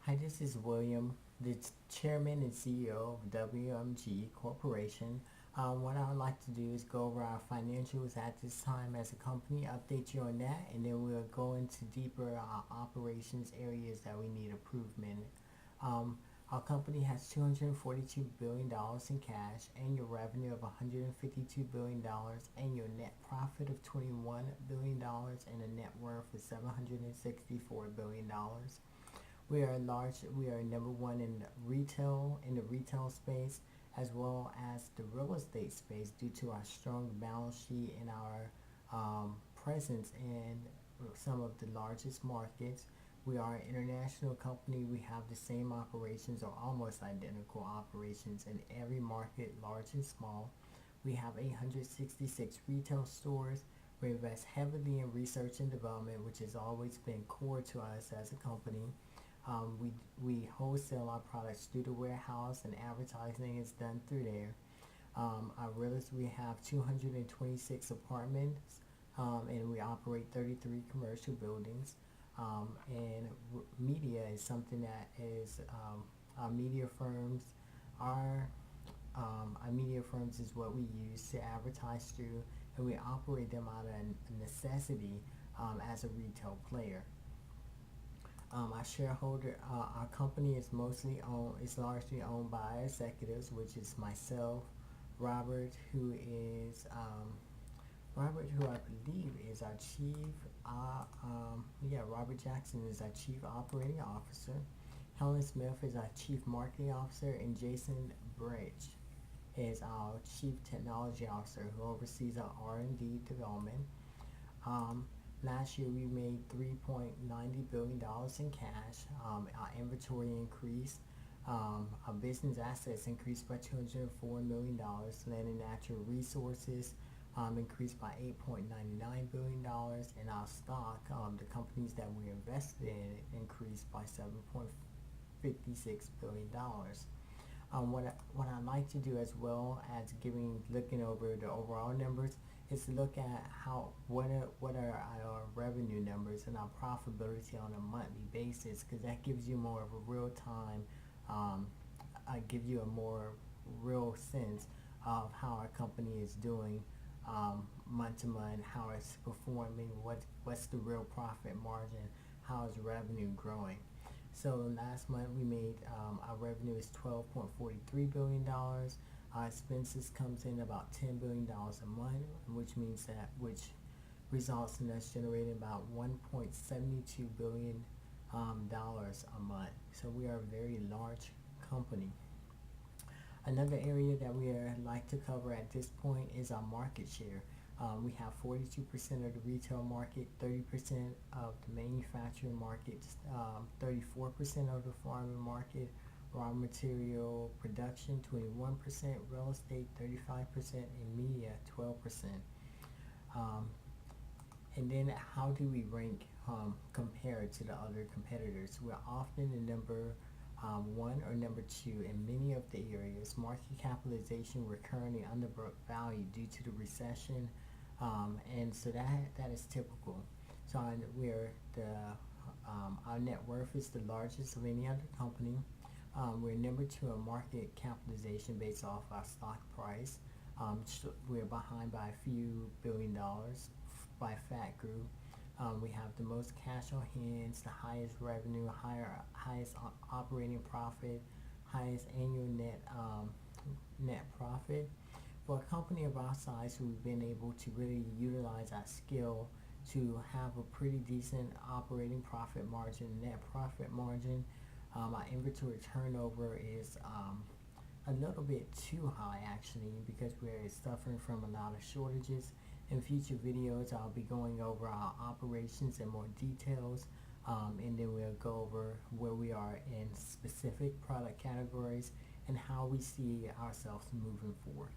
Hi, this is William, the Chairman and CEO of WMG Corporation. What I would like to do is go over our financials at this time as a company, update you on that, and then we'll go into deeper operations areas that we need improvement. Um, our company has $242 billion in cash, annual revenue of $152 billion, annual net profit of $21 billion, and a net worth of $764 billion. We are large. We are number one in the retail space, as well as the real estate space, due to our strong balance sheet and our presence in some of the largest markets. We are an international company. We have the same operations or almost identical operations in every market, large and small. We have 866 retail stores. We invest heavily in research and development, which has always been core to us as a company. We wholesale our products through the warehouse, and advertising is done through there. We have 226 apartments, and we operate 33 commercial buildings. Media is something that is our media firms. Our our media firms is what we use to advertise through, and we operate them out of necessity as a retail player. Our company is largely owned by executives, which is myself, Robert, who is Robert, who I believe is our Robert Jackson is our chief operating officer. Helen Smith is our chief marketing officer, and Jason Bridge is our chief technology officer, who oversees our R&D development. Um, Last year we made $3.90 billion in cash. Our inventory increased. Our business assets increased by $204 million. Land and natural resources increased by $8.99 billion. And our stock, the companies that we invested in, increased by $7.56 billion. What I like to do, as well as looking over the overall numbers, is to look at what are our revenue numbers and our profitability on a monthly basis, because that gives you more of a real time, give you a more real sense of how our company is doing month to month, how it's performing, what's the real profit margin, how is revenue growing. So last month we made our revenue is $12.43 billion. Our expenses comes in about $10 billion a month, which results in us generating about $1.72 billion a month. So we are a very large company. Another area that like to cover at this point is our market share. We have 42% of the retail market, 30% of the manufacturing market, 34% of the farming market, raw material production 21%, real estate 35%, and media 12%. Um, and then how do we rank compared to the other competitors? We're often the number one or number two in many of the areas. Market capitalization, we're currently undervalued due to the recession, and so that is typical. So our net worth is the largest of any other company. We're number two in market capitalization based off our stock price. We're behind by a few $1 billion by Fat Group. We have the most cash on hands, the highest revenue, highest operating profit, highest annual net profit. For a company of our size, we've been able to really utilize our skill to have a pretty decent operating profit margin, net profit margin. Our inventory turnover is a little bit too high, actually, because we're suffering from a lot of shortages. In future videos, I'll be going over our operations in more details, and then we'll go over where we are in specific product categories and how we see ourselves moving forward.